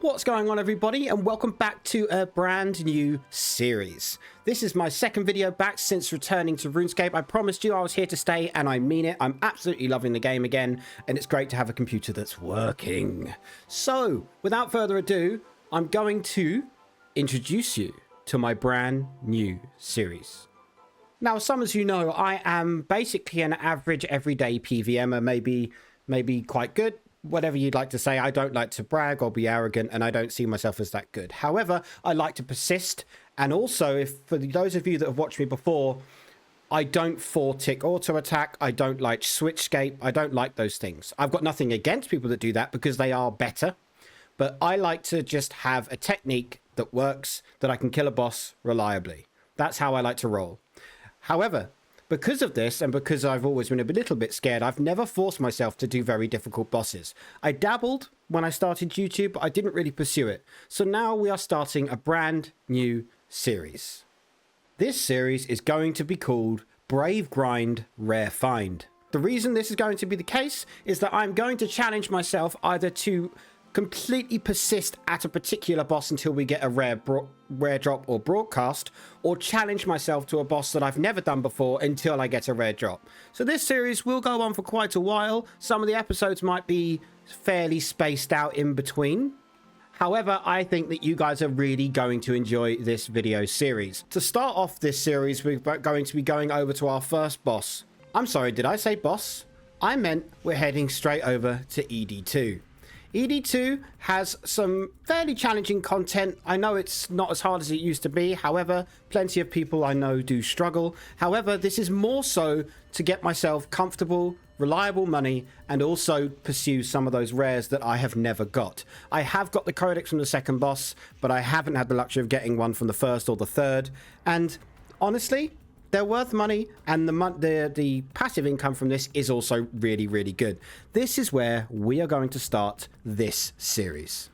What's going on, everybody, and welcome back to a brand new series. This is my second video back since returning to RuneScape. I promised you I was here to stay, and I mean it. I'm absolutely loving the game again, and it's great to have a computer that's working. So, without further ado, I'm going to introduce you to my brand new series. Now, some as you know, I am basically an average everyday PvMer, maybe quite good. Whatever you'd like to say. I don't like to brag or be arrogant, and I don't see myself as that good. However, I like to persist, and also, if for those of you that have watched me before, I don't 4-tick auto attack. I don't like switchscape. I don't like those things. I've got nothing against people that do that because they are better, but I like to just have a technique that works, that I can kill a boss reliably. That's how I like to roll. However, because of this, and because I've always been a little bit scared, I've never forced myself to do very difficult bosses. I dabbled when I started YouTube, but I didn't really pursue it. So now we are starting a brand new series. This series is going to be called Brave Grind, Rare Find. The reason this is going to be the case is that I'm going to challenge myself either to completely persist at a particular boss until we get a rare drop or broadcast, or challenge myself to a boss that I've never done before until I get a rare drop. So this series will go on for quite a while. Some of the episodes might be fairly spaced out in between. However, I think that you guys are really going to enjoy this video series. To start off this series, we're going to be going over to our first boss. I'm sorry, did I say boss? I meant we're heading straight over to ED2. ED2 has some fairly challenging content. I know it's not as hard as it used to be. However, plenty of people I know do struggle. However, this is more so to get myself comfortable, reliable money, and also pursue some of those rares that I have never got. I have got the codex from the second boss, but I haven't had the luxury of getting one from the first or the third. And honestly, they're worth money, and the passive income from this is also really, really good. This is where we are going to start this series.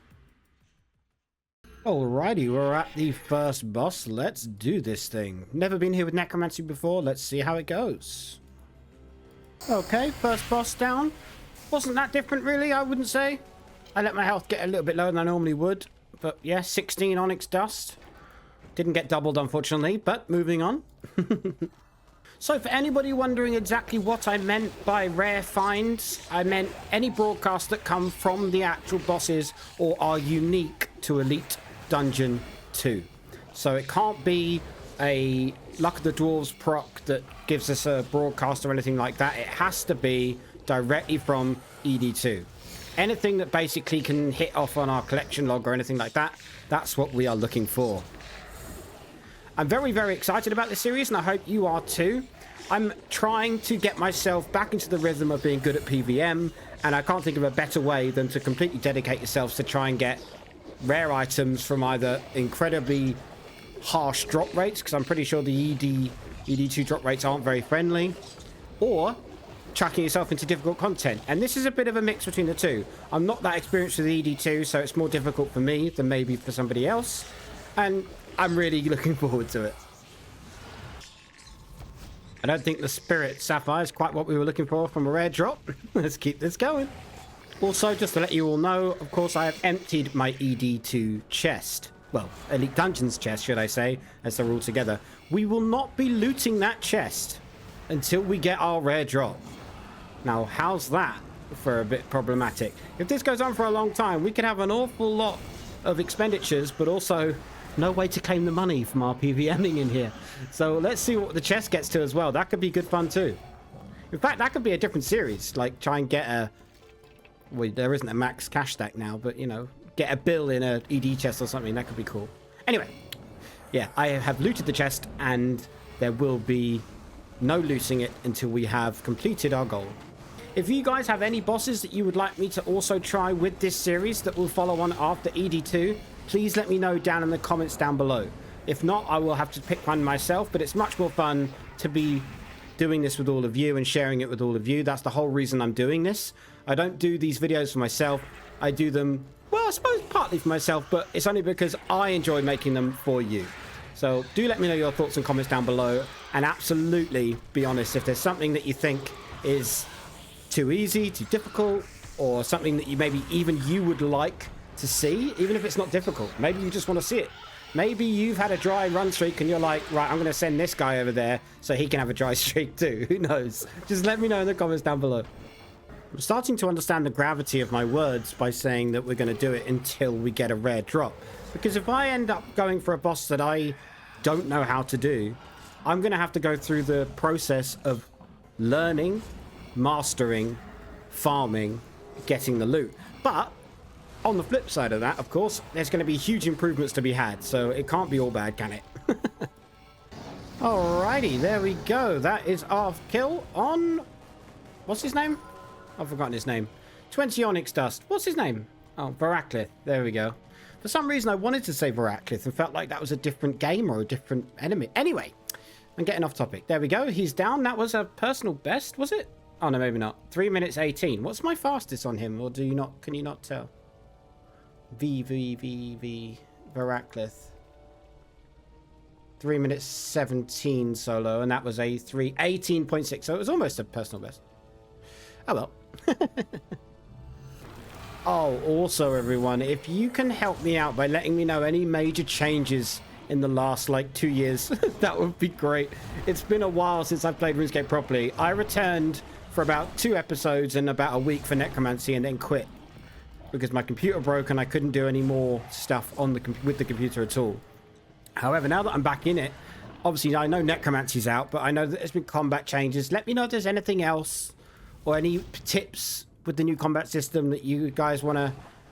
Alrighty, we're at the first boss. Let's do this thing. Never been here with Necromancy before. Let's see how it goes. Okay, first boss down. Wasn't that different, really, I wouldn't say. I let my health get a little bit lower than I normally would. But yeah, 16 Onyx Dust. Didn't get doubled, unfortunately, but moving on. So for anybody wondering exactly what I meant by rare finds, I meant any broadcasts that come from the actual bosses or are unique to Elite Dungeon 2. So it can't be a Luck of the Dwarves proc that gives us a broadcast or anything like that. It has to be directly from ED2. Anything that basically can hit off on our collection log or anything like that, that's what we are looking for. I'm very, very excited about this series, and I hope you are too. I'm trying to get myself back into the rhythm of being good at PvM, and I can't think of a better way than to completely dedicate yourselves to try and get rare items from either incredibly harsh drop rates, because I'm pretty sure the ED2 drop rates aren't very friendly, or chucking yourself into difficult content. And this is a bit of a mix between the two. I'm not that experienced with ED2, so it's more difficult for me than maybe for somebody else. And I'm really looking forward to it. I don't think the Spirit Sapphire is quite what we were looking for from a rare drop. Let's keep this going. Also, just to let you all know, of course, I have emptied my ED2 chest. Well, Elite Dungeons chest, should I say, as they're all together. We will not be looting that chest until we get our rare drop. Now, how's that for a bit problematic? If this goes on for a long time, we could have an awful lot of expenditures, but also no way to claim the money from our PvMing in here. So let's see what the chest gets to as well. That could be good fun too. In fact, that could be a different series. Like try and get a... Well, there isn't a max cash stack now, but you know, get a bill in a ED chest or something. That could be cool. Anyway, yeah, I have looted the chest, and there will be no looting it until we have completed our goal. If you guys have any bosses that you would like me to also try with this series that will follow on after ED2, please let me know down in the comments down below. If not, I will have to pick one myself, but it's much more fun to be doing this with all of you and sharing it with all of you. That's the whole reason I'm doing this. I don't do these videos for myself. I do them, well, I suppose partly for myself, but it's only because I enjoy making them for you. So do let me know your thoughts and comments down below, and absolutely be honest if there's something that you think is too easy, too difficult, or something that you maybe even you would like to see, even if it's not difficult. Maybe you just want to see it. Maybe you've had a dry run streak and you're like, right, I'm going to send this guy over there so he can have a dry streak too. Who knows? Just let me know in the comments down below. I'm starting to understand the gravity of my words by saying that we're going to do it until we get a rare drop. Because if I end up going for a boss that I don't know how to do, I'm going to have to go through the process of learning, mastering, farming, getting the loot. But on the flip side of that, of course, there's going to be huge improvements to be had, so it can't be all bad, can it? Alrighty, there we go. That is our kill on... What's his name? I've forgotten his name. 20 Onyx Dust. What's his name? Oh, Varaclith. There we go. For some reason, I wanted to say Varaclith and felt like that was a different game or a different enemy. Anyway, I'm getting off topic. There we go. He's down. That was a personal best, was it? Oh, no, maybe not. 3 minutes 18. What's my fastest on him, or do you not? Can you not tell? Varaclith. 3 minutes 17 solo, and that was a 18.6, so it was almost a personal best. Oh well. Oh, also everyone, if you can help me out by letting me know any major changes in the last like 2 years, that would be great. It's been a while since I've played RuneScape properly. I returned for about 2 episodes and about a week for Necromancy and then quit because my computer broke and I couldn't do any more stuff on with the computer at all. However, now that I'm back in it, obviously I know Necromancy's out, but I know that there's been combat changes. Let me know if there's anything else or any tips with the new combat system that you guys want to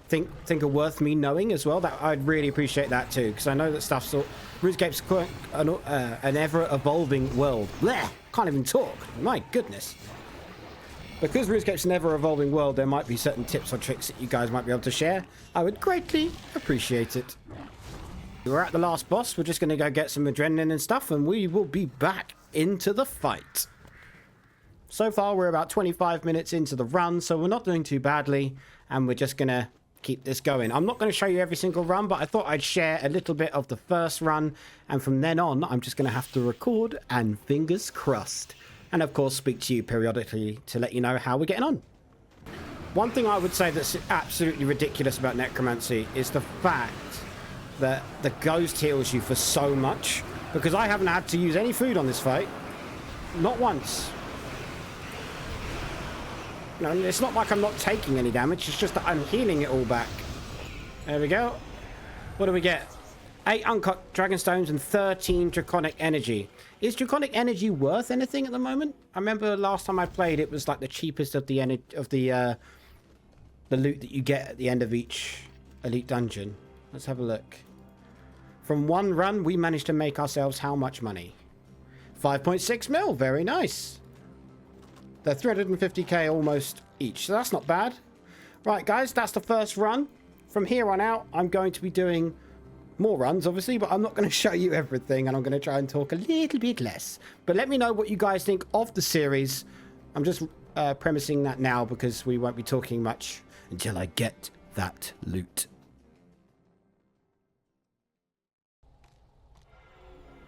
think are worth me knowing as well. That I'd really appreciate that too, because I know that stuff's RuneScape's quite an ever-evolving world. Blech, can't even talk. My goodness. Because RuneScape's an ever-evolving world, there might be certain tips or tricks that you guys might be able to share. I would greatly appreciate it. We're at the last boss. We're just going to go get some adrenaline and stuff, and we will be back into the fight. So far, we're about 25 minutes into the run, so we're not doing too badly, and we're just going to keep this going. I'm not going to show you every single run, but I thought I'd share a little bit of the first run, and from then on, I'm just going to have to record and fingers crossed. And of course, speak to you periodically to let you know how we're getting on. One thing I would say that's absolutely ridiculous about Necromancy is the fact that the ghost heals you for so much, because I haven't had to use any food on this fight. Not once. No, it's not like I'm not taking any damage, it's just that I'm healing it all back. There we go. What do we get? 8 uncut dragonstones and 13 draconic energy. Is draconic energy worth anything at the moment? I remember last time I played, it was like the cheapest of the loot that you get at the end of each elite dungeon. Let's have a look. From one run, we managed to make ourselves how much money? 5.6 mil. Very nice. They're 350k almost each, so that's not bad. Right, guys, that's the first run. From here on out, I'm going to be doing more runs, obviously, but I'm not going to show you everything, and I'm going to try and talk a little bit less. But let me know what you guys think of the series. I'm just premising that now because we won't be talking much until I get that loot.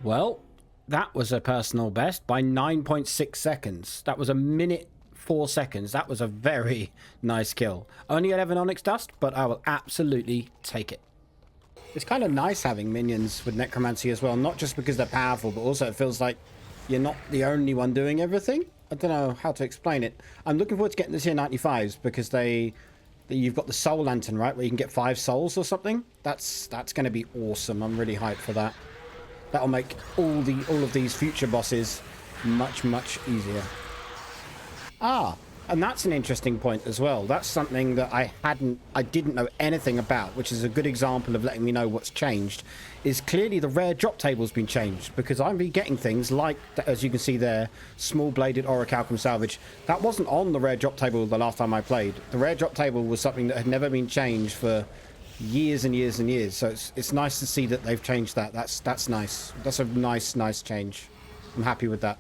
Well, that was a personal best by 9.6 seconds. That was a minute 4 seconds. That was a very nice kill. Only 11 Onyx Dust, but I will absolutely take it. It's kind of nice having minions with Necromancy as well, not just because they're powerful, but also it feels like you're not the only one doing everything. I don't know how to explain it. I'm looking forward to getting the tier 95s because you've got the Soul Lantern, right, where you can get 5 souls or something. That's going to be awesome. I'm really hyped for that. That'll make all of these future bosses much easier. And that's an interesting point as well. That's something that I didn't know anything about, which is a good example of letting me know what's changed. Is clearly the rare drop table's been changed, because I've been getting things like, as you can see there, small bladed orichalcum salvage. That wasn't on the rare drop table the last time I played. The rare drop table was something that had never been changed for years and years and years. So it's nice to see that they've changed that. That's nice. That's a nice change. I'm happy with that.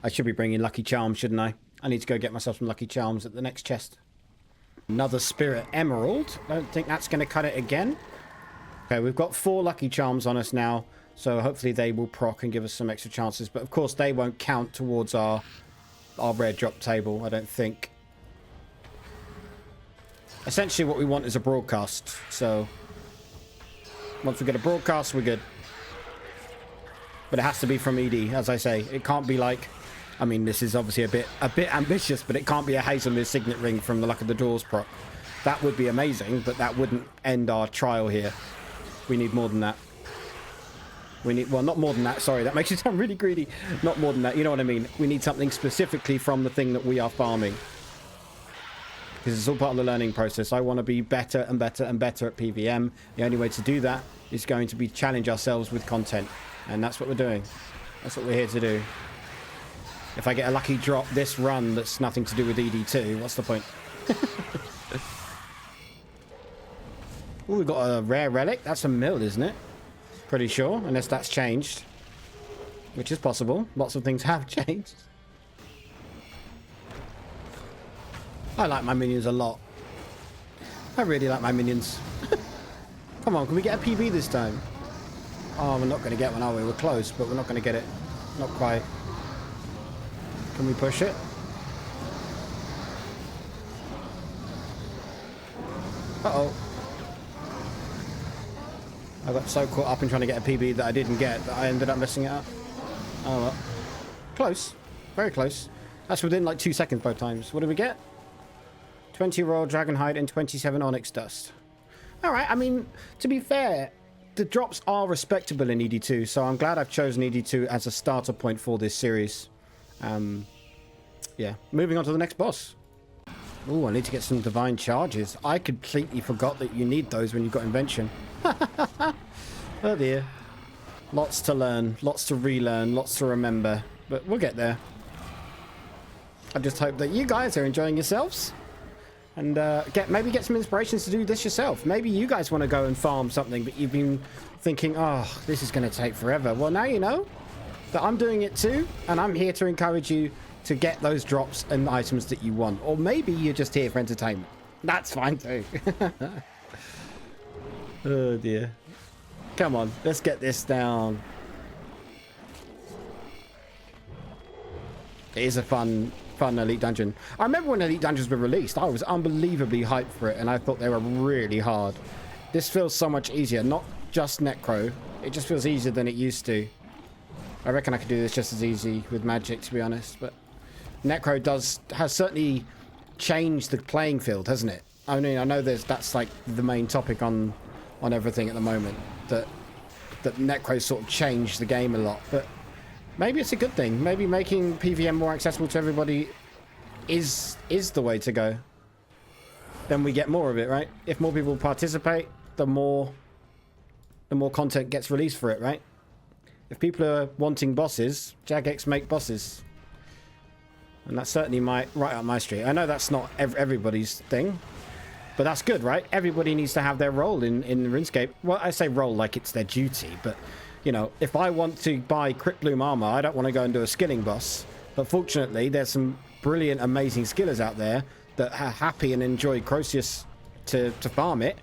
I should be bringing Lucky Charms, shouldn't I? I need to go get myself some Lucky Charms at the next chest. Another Spirit Emerald. Don't think that's going to cut it again. Okay, we've got 4 Lucky Charms on us now, so hopefully they will proc and give us some extra chances. But of course, they won't count towards our rare drop table, I don't think. Essentially what we want is a broadcast. So once we get a broadcast, we're good. But it has to be from ED, as I say. It can't be like, I mean, this is obviously a bit ambitious, but it can't be a Hazelmere Signet Ring from the Luck of the Draws proc. That would be amazing, but that wouldn't end our trial here. We need more than that. We need, well, not more than that, sorry, that makes you sound really greedy. Not more than that, you know what I mean? We need something specifically from the thing that we are farming. Because it's all part of the learning process. I want to be better and better and better at PvM. The only way to do that is going to be challenge ourselves with content. And that's what we're doing. That's what we're here to do. If I get a lucky drop this run that's nothing to do with ED2, what's the point? Oh, we've got a rare relic. That's a mill, isn't it? Pretty sure, unless that's changed. Which is possible. Lots of things have changed. I like my minions a lot. I really like my minions. Come on, can we get a PB this time? Oh, we're not going to get one, are we? We're close, but we're not going to get it. Not quite. Can we push it? Uh-oh. I got so caught up in trying to get a PB that I didn't get that I ended up messing it up. Oh well. Close. Very close. That's within like 2 seconds both times. What did we get? 20 Royal Dragonhide and 27 Onyx Dust. Alright, I mean, to be fair, the drops are respectable in ED2, so I'm glad I've chosen ED2 as a starter point for this series. Yeah, moving on to the next boss. Oh, I need to get some divine charges. I completely forgot that you need those when you've got invention. Oh dear. Lots to learn, lots to relearn, lots to remember, but we'll get there. I just hope that you guys are enjoying yourselves and maybe get some inspirations to do this yourself. Maybe you guys want to go and farm something, but you've been thinking, oh, this is going to take forever. Well, now you know that I'm doing it too, and I'm here to encourage you to get those drops and items that you want. Or maybe you're just here for entertainment. That's fine too. Oh dear. Come on, let's get this down. It is a fun Elite Dungeon. I remember when Elite Dungeons were released, I was unbelievably hyped for it, and I thought they were really hard. This feels so much easier, not just Necro. It just feels easier than it used to. I reckon I could do this just as easy with Magic, to be honest, but Necro has certainly changed the playing field, hasn't it? I mean, I know that's like the main topic on everything at the moment, that Necro sort of changed the game a lot, but maybe it's a good thing. Maybe making PvM more accessible to everybody is the way to go. Then we get more of it, right? If more people participate, the more content gets released for it, right? If people are wanting bosses, Jagex make bosses. And that's certainly right up my street. I know that's not everybody's thing, but that's good, right? Everybody needs to have their role in RuneScape. Well, I say role like it's their duty, but, you know, if I want to buy Crypt Bloom armor, I don't want to go and do a skilling boss. But fortunately, there's some brilliant, amazing skillers out there that are happy and enjoy Croceus to farm it.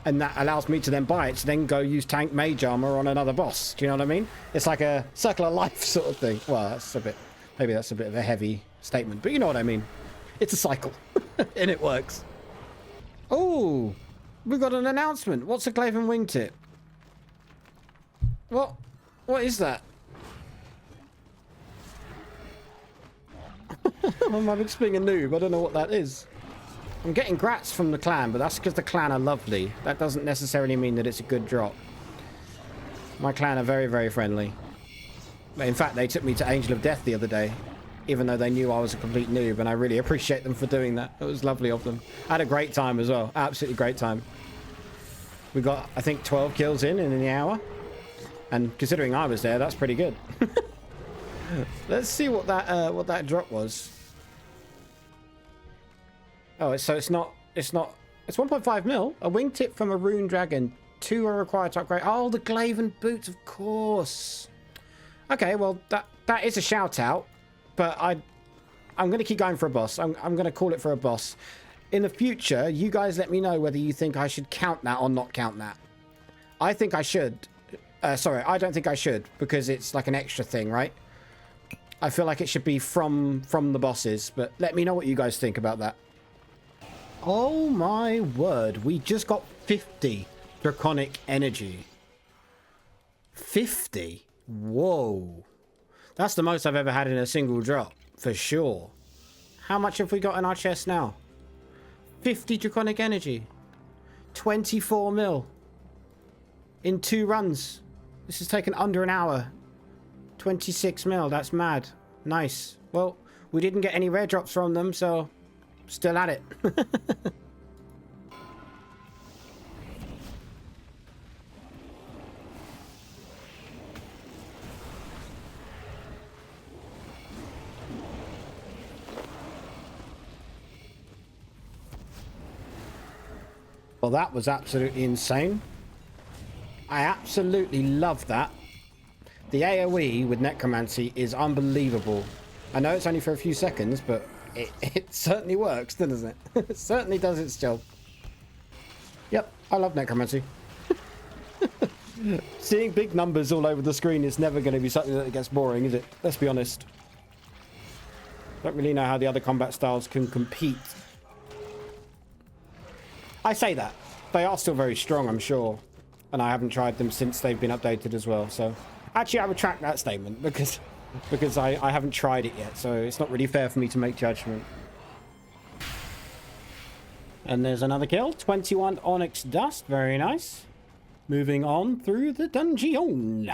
And that allows me to then buy it to then go use tank mage armor on another boss. Do you know what I mean? It's like a circle of life sort of thing. Well, maybe that's a bit of a heavy statement, but you know what I mean. It's a cycle, and it works. Oh, we've got an announcement. What's a Claven wingtip? What is that? I'm just being a noob. I don't know what that is. I'm getting grats from the clan, but that's because the clan are lovely. That doesn't necessarily mean that it's a good drop. My clan are very, very friendly. In fact, they took me to Angel of Death the other day, even though they knew I was a complete noob, and I really appreciate them for doing that. It was lovely of them. I had a great time as well. Absolutely great time. We got, I think, 12 kills in the hour. And considering I was there, that's pretty good. Let's see what that drop was. Oh, it's 1.5 mil. A wingtip from a rune dragon. 2 are required to upgrade. Oh, the Glaven boots, of course. Okay, well, that is a shout out, but I'm going to keep going for a boss. I'm going to call it for a boss. In the future, you guys let me know whether you think I should count that or not count that. I think I should. Sorry, I don't think I should, because it's like an extra thing, right? I feel like it should be from the bosses, but let me know what you guys think about that. Oh my word, we just got 50 draconic energy. 50? Whoa. That's the most I've ever had in a single drop, for sure. How much have we got in our chest now? 50 draconic energy. 24 mil. In 2 runs. This has taken under an hour. 26 mil, that's mad. Nice. Well, we didn't get any rare drops from them, so still at it. Well, that was absolutely insane. I absolutely love that. The AoE with Necromancy is unbelievable. I know it's only for a few seconds, but it certainly works, doesn't it? It certainly does its job. Yep, I love Necromancy. Seeing big numbers all over the screen is never going to be something that gets boring, is it? Let's be honest. Don't really know how the other combat styles can compete. I say that. They are still very strong, I'm sure. And I haven't tried them since they've been updated as well. So, actually, I retract that statement because I haven't tried it yet. So, it's not really fair for me to make judgment. And there's another kill. 21 Onyx Dust. Very nice. Moving on through the dungeon.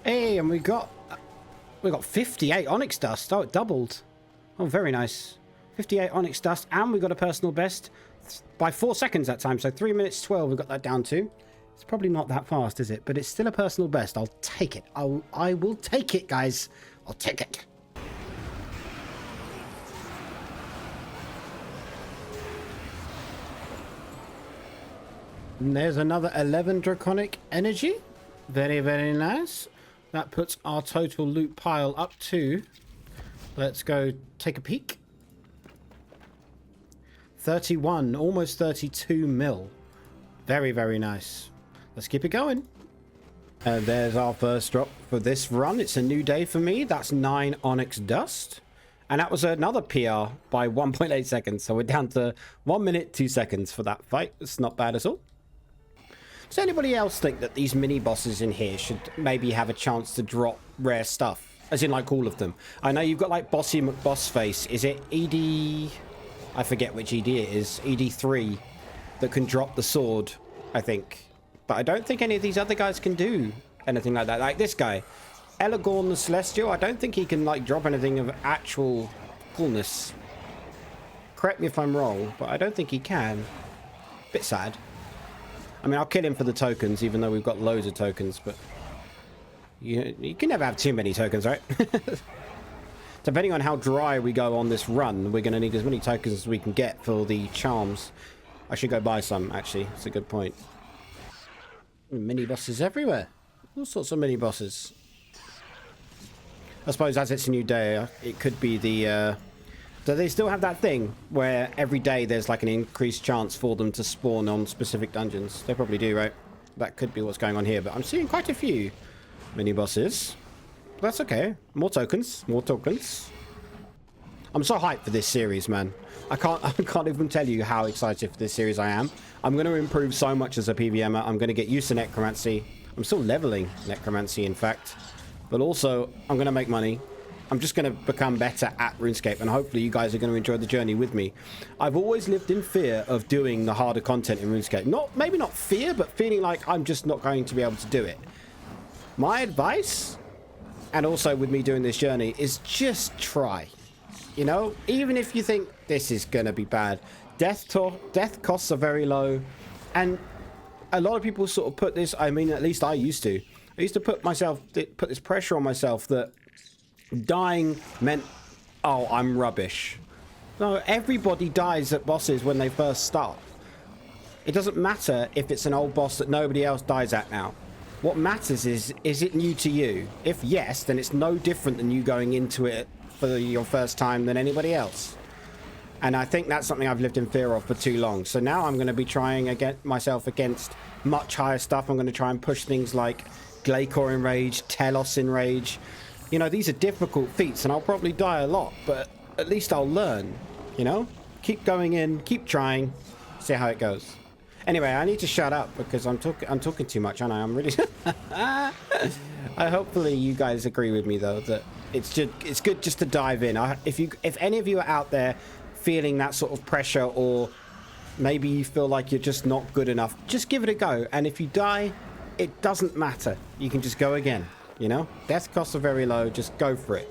Hey, and we got 58 Onyx Dust. Oh, it doubled. Oh, very nice. 58 Onyx Dust, and we got a personal best by 4 seconds that time. So 3 minutes 12 we got that down to. It's probably not that fast, is it? But it's still a personal best. I'll take it. I will take it, guys. I'll take it. And there's another 11 Draconic Energy. Very, very nice. That puts our total loot pile up to... Let's go take a peek. 31, almost 32 mil. Very, very nice. Let's keep it going. And there's our first drop for this run. It's a new day for me. That's 9 Onyx Dust. And that was another PR by 1.8 seconds. So we're down to 1 minute, 2 seconds for that fight. It's not bad at all. Does anybody else think that these mini bosses in here should maybe have a chance to drop rare stuff? As in, like, all of them. I know you've got, like, Bossy McBossface. Is it ED... I forget which ED it is. ED3 that can drop the sword, I think. But I don't think any of these other guys can do anything like that. Like this guy. Elagorn the Celestial. I don't think he can, like, drop anything of actual coolness. Correct me if I'm wrong, but I don't think he can. Bit sad. I mean, I'll kill him for the tokens, even though we've got loads of tokens, but... You can never have too many tokens, right? Depending on how dry we go on this run, we're going to need as many tokens as we can get for the charms. I should go buy some, actually. It's a good point. Mini bosses everywhere. All sorts of mini bosses. I suppose as it's a new day, it could be the... Do they still have that thing where every day there's like an increased chance for them to spawn on specific dungeons? They probably do, right? That could be what's going on here, but I'm seeing quite a few mini bosses. That's okay. More tokens. More tokens. I'm so hyped for this series, man. I can't even tell you how excited for this series I am. I'm going to improve so much as a PvMer. I'm going to get used to Necromancy. I'm still leveling Necromancy, in fact. But also, I'm going to make money. I'm just going to become better at RuneScape, and hopefully you guys are going to enjoy the journey with me. I've always lived in fear of doing the harder content in RuneScape. Maybe not fear, but feeling like I'm just not going to be able to do it. My advice, and also with me doing this journey, is just try. You know, even if you think this is going to be bad. Death costs are very low, and a lot of people sort of put this, I mean, at least I used to. I used to put this pressure on myself that dying meant, oh, I'm rubbish. No, everybody dies at bosses when they first start. It doesn't matter if it's an old boss that nobody else dies at now. What matters is it new to you? If yes, then it's no different than you going into it for your first time than anybody else. And I think that's something I've lived in fear of for too long. So now I'm going to be trying myself against much higher stuff. I'm going to try and push things like Glacor in Rage, Telos in Rage, You know, these are difficult feats, and I'll probably die a lot, but at least I'll learn, you know? Keep going in, keep trying, see how it goes. Anyway, I need to shut up because I'm talking too much, aren't I? I'm really... Hopefully you guys agree with me, though, that it's good just to dive in. If any of you are out there feeling that sort of pressure, or maybe you feel like you're just not good enough, just give it a go. And if you die, it doesn't matter. You can just go again, you know? Death costs are very low. Just go for it.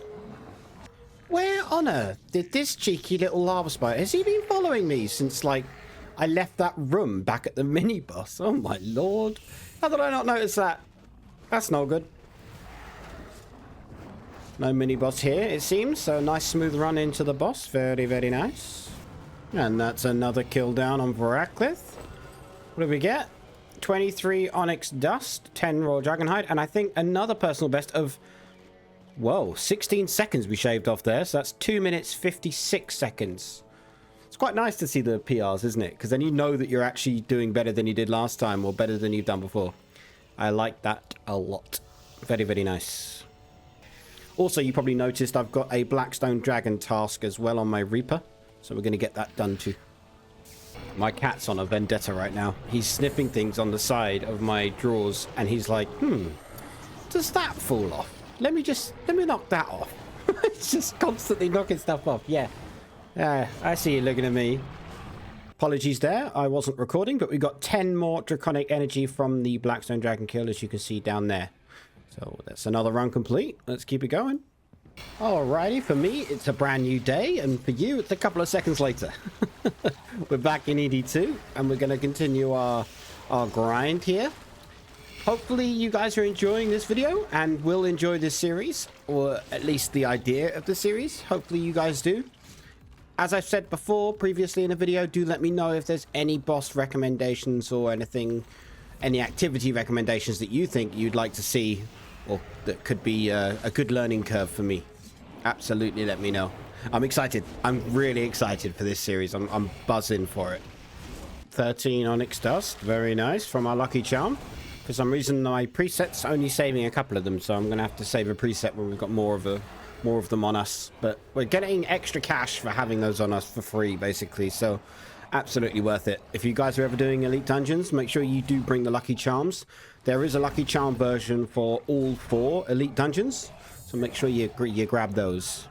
Where on earth did this cheeky little lava spider... Has he been following me since, like, I left that room back at the mini-boss? Oh, my lord. How did I not notice that? That's not good. No mini-boss here, it seems. So, nice smooth run into the boss. Very, very nice. And that's another kill down on Voraclith. What do we get? 23 Onyx Dust, 10 Raw Dragonhide, and I think another personal best of... Whoa, 16 seconds we shaved off there. So, that's 2 minutes, 56 seconds. It's quite nice to see the PRs, isn't it? Because then you know that you're actually doing better than you did last time, or better than you've done before. I like that a lot. Very, very nice. Also, you probably noticed I've got a Blackstone Dragon task as well on my Reaper. So we're going to get that done too. My cat's on a vendetta right now. He's sniffing things on the side of my drawers. And he's like, does that fall off? Let me knock that off. It's just constantly knocking stuff off. Yeah. I see you looking at me. Apologies there. I wasn't recording, but we got 10 more Draconic Energy from the Blackstone Dragon kill, as you can see down there. So that's another run complete. Let's keep it going. Alrighty, for me, it's a brand new day, and for you, it's a couple of seconds later. We're back in ED2, and we're going to continue our grind here. Hopefully, you guys are enjoying this video, and will enjoy this series, or at least the idea of the series. Hopefully, you guys do. As I've said before, previously in a video, do let me know if there's any boss recommendations or anything, any activity recommendations that you think you'd like to see, or that could be a good learning curve for me. Absolutely let me know. I'm excited. I'm really excited for this series. I'm buzzing for it. 13 Onyx Dust. Very nice. From our Lucky Charm. For some reason, my preset's only saving a couple of them, so I'm going to have to save a preset when we've got more of them on us. But we're getting extra cash for having those on us for free, basically. So absolutely worth it. If you guys are ever doing Elite Dungeons, make sure you do bring the Lucky Charms. There is a Lucky Charm version for all 4 Elite Dungeons, so make sure you grab those.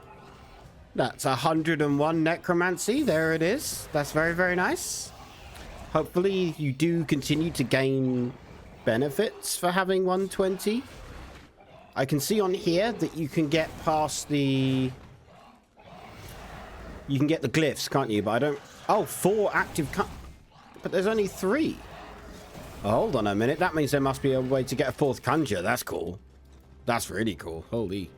That's 101 Necromancy. There it is. That's very, very nice. Hopefully you do continue to gain benefits for having 120. I can see on here that you can get past the... You can get the glyphs, can't you? But I don't... Oh, 4 active... But there's only 3. Oh, hold on a minute. That means there must be a way to get a 4th conjure. That's cool. That's really cool. Holy.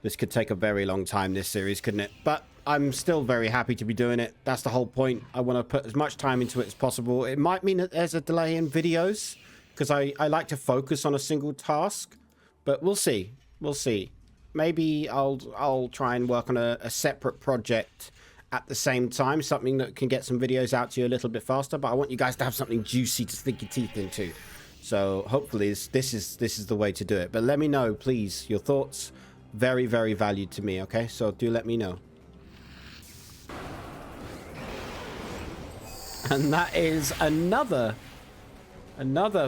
This could take a very long time, this series, couldn't it? But I'm still very happy to be doing it. That's the whole point. I want to put as much time into it as possible. It might mean that there's a delay in videos, because I like to focus on a single task. But we'll see. We'll see. Maybe I'll try and work on a separate project at the same time, something that can get some videos out to you a little bit faster. But I want you guys to have something juicy to stick your teeth into. So hopefully this is the way to do it. But let me know, please, your thoughts. Very, very valued to me. Okay, so do let me know. And that is another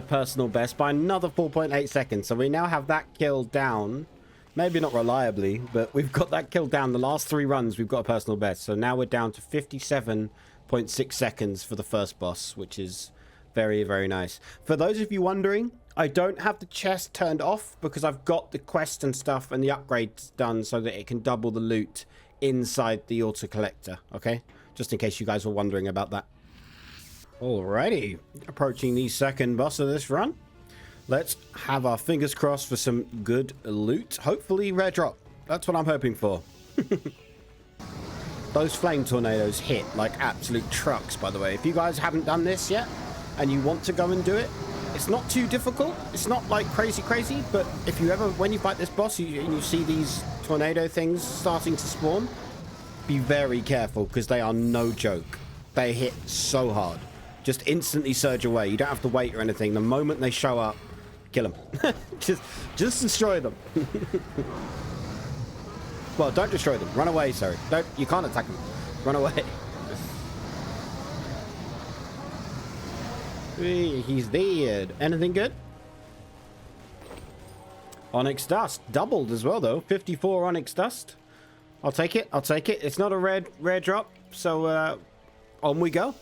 personal best by another 4.8 seconds. So we now have that kill down. Maybe not reliably, but we've got that kill down. The last 3 runs, we've got a personal best. So now we're down to 57.6 seconds for the first boss, which is very, very nice. For those of you wondering, I don't have the chest turned off because I've got the quest and stuff and the upgrades done so that it can double the loot inside the auto collector. Okay, just in case you guys were wondering about that. Alrighty, approaching the second boss of this run. Let's have our fingers crossed for some good loot. Hopefully rare drop. That's what I'm hoping for. Those flame tornadoes hit like absolute trucks, by the way. If you guys haven't done this yet and you want to go and do it, it's not too difficult. It's not like crazy, but if you ever, when you fight this boss and you see these tornado things starting to spawn, be very careful because they are no joke. They hit so hard. Just instantly surge away. You don't have to wait or anything. The moment they show up, Kill them. just destroy them. Well, don't destroy them. Run away, sorry. Don't, you can't attack them. Run away. He's dead. Anything good? Onyx dust. Doubled as well, though. 54 onyx dust. I'll take it. I'll take it. It's not a rare drop. So, on we go.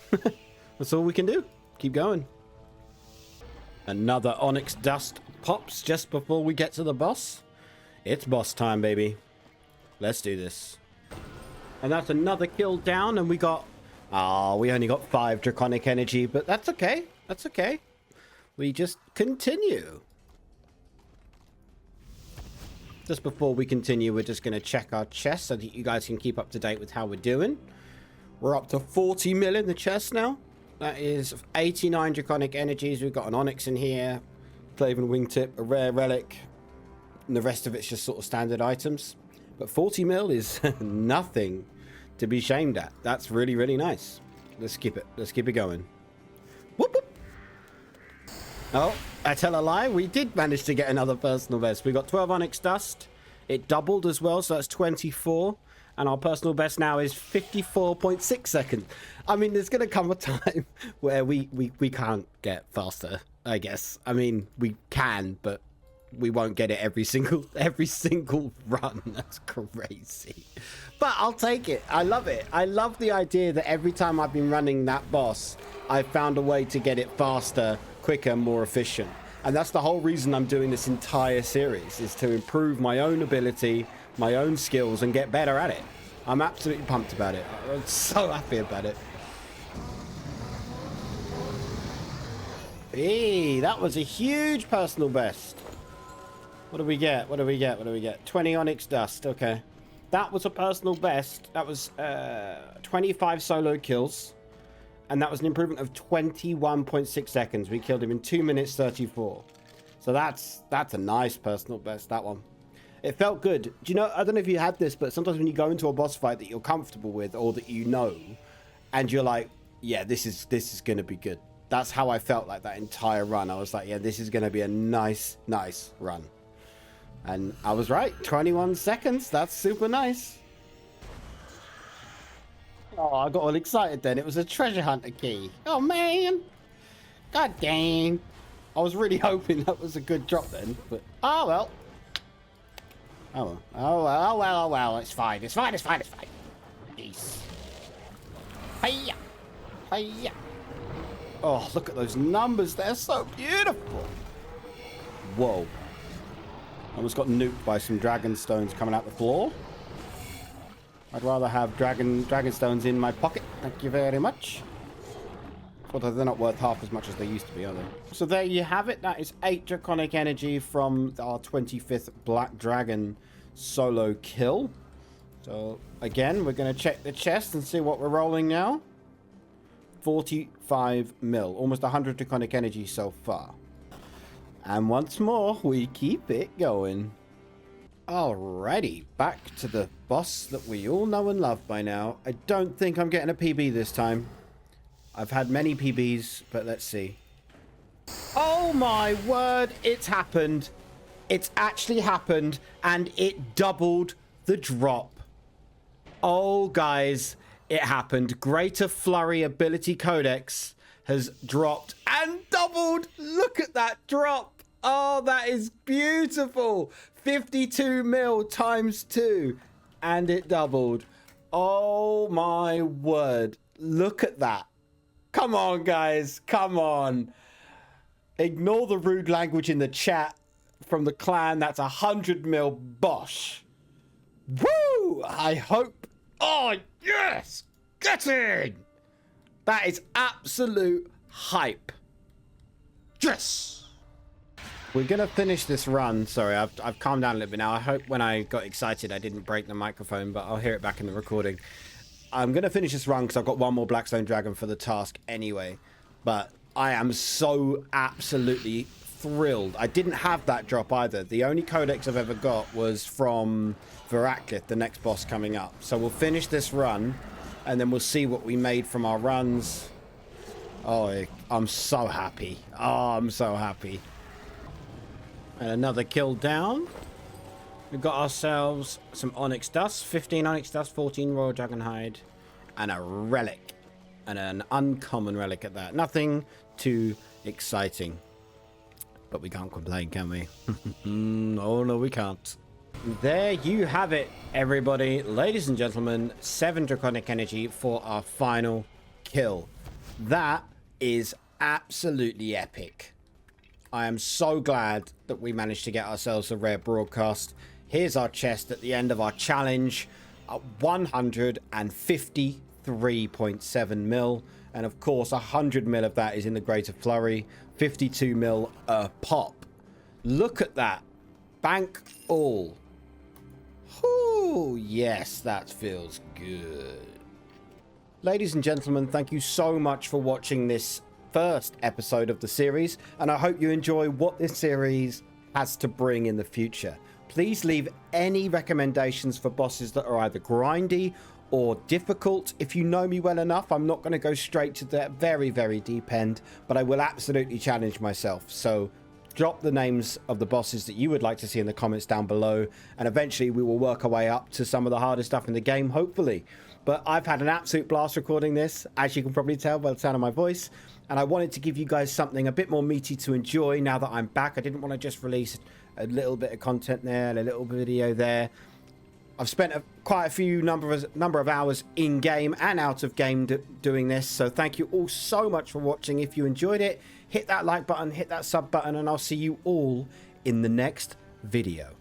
That's all we can do. Keep going. Another onyx dust pops just before we get to the boss. It's boss time, baby. Let's do this. And that's another kill down, and we got... Oh, we only got 5 draconic energy, but that's okay. That's okay. We just continue. Just before we continue, we're just going to check our chest so that you guys can keep up to date with how we're doing. We're up to 40 mil in the chest now. That is 89 draconic energies. We've got an onyx in here, Claven wingtip, a rare relic, and the rest of it's just sort of standard items. But 40 mil is nothing to be shamed at. That's really, really nice. Let's keep it. Let's keep it going. Whoop, whoop. Oh, I tell a lie. We did manage to get another personal best. We got 12 onyx dust. It doubled as well, so that's 24. And our personal best now is 54.6 seconds. I mean, there's going to come a time where we can't get faster, I guess. I mean, we can, but we won't get it every single run. That's crazy. But I'll take it. I love it. I love the idea that every time I've been running that boss, I've found a way to get it faster, quicker, more efficient. And that's the whole reason I'm doing this entire series, is to improve my own ability, my own skills, and get better at it. I'm absolutely pumped about it. I'm so happy about it. Hey, that was a huge personal best. What do we get? What do we get? What do we get? 20 onyx dust. Okay. That was a personal best. That was 25 solo kills. And that was an improvement of 21.6 seconds. We killed him in 2 minutes 34. So that's a nice personal best, that one. It felt good. Do you know, I don't know if you had this, but sometimes when you go into a boss fight that you're comfortable with or that you know, and you're like, yeah, this is going to be good. That's how I felt like that entire run. I was like, yeah, this is going to be a nice run. And I was right. 21 seconds. That's super nice. Oh, I got all excited then. It was a treasure hunter key. Oh, man. God dang. I was really hoping that was a good drop then. But, oh, well. Oh, well. Oh, well. Oh, well. Oh, well. It's fine. It's fine. It's fine. It's fine. Peace. Hiya. Hiya. Oh, look at those numbers. They're so beautiful. Whoa. Almost got nuked by some dragon stones coming out the floor. I'd rather have dragon stones in my pocket. Thank you very much. Although they're not worth half as much as they used to be, are they? So there you have it. That is 8 draconic energy from our 25th Black Dragon solo kill. So again, we're going to check the chest and see what we're rolling now. 45 mil. Almost 100 draconic energy so far. And once more, we keep it going. Alrighty, back to the boss that we all know and love by now. I don't think I'm getting a PB this time. I've had many PBs, but let's see. Oh my word, it's happened. It's actually happened, and it doubled the drop. Oh, guys, it happened. Greater Flurry Ability Codex has dropped and doubled. Look at that drop. Oh, that is beautiful. 52 mil times 2, and it doubled. Oh my word. Look at that. Come on, guys. Come on. Ignore the rude language in the chat from the clan. That's 100 mil Bosch. Woo! I hope. Oh, yes. Get in. That is absolute hype. Yes. We're going to finish this run. Sorry, I've calmed down a little bit now. I hope when I got excited I didn't break the microphone, but I'll hear it back in the recording. I'm going to finish this run because I've got one more Blackstone Dragon for the task anyway. But I am so absolutely thrilled. I didn't have that drop either. The only codex I've ever got was from Veraclith, the next boss coming up. So we'll finish this run and then we'll see what we made from our runs. Oh, I'm so happy. Oh, I'm so happy. And another kill down. We've got ourselves some onyx dust, 15 onyx dust, 14 royal dragon hide, and a relic, and an uncommon relic at that. Nothing too exciting, but we can't complain, can we? Oh no, we can't. There you have it, everybody. Ladies and gentlemen, 7 draconic energy for our final kill. That is absolutely epic. I am so glad that we managed to get ourselves a rare broadcast. Here's our chest at the end of our challenge. 153.7 mil. And of course, 100 mil of that is in the Greater Flurry. 52 mil a pop. Look at that. Bank all. Oh, yes, that feels good. Ladies and gentlemen, thank you so much for watching this first episode of the series, and I hope you enjoy what this series has to bring in the future. Please leave any recommendations for bosses that are either grindy or difficult. If you know me well enough, I'm not going to go straight to the very, very deep end, but I will absolutely challenge myself. So drop the names of the bosses that you would like to see in the comments down below, and eventually we will work our way up to some of the hardest stuff in the game, hopefully. But I've had an absolute blast recording this, as you can probably tell by the sound of my voice. And I wanted to give you guys something a bit more meaty to enjoy now that I'm back. I didn't want to just release a little bit of content there and a little video there. I've spent quite a few number of hours in game and out of game doing this. So thank you all so much for watching. If you enjoyed it, hit that like button, hit that sub button, and I'll see you all in the next video.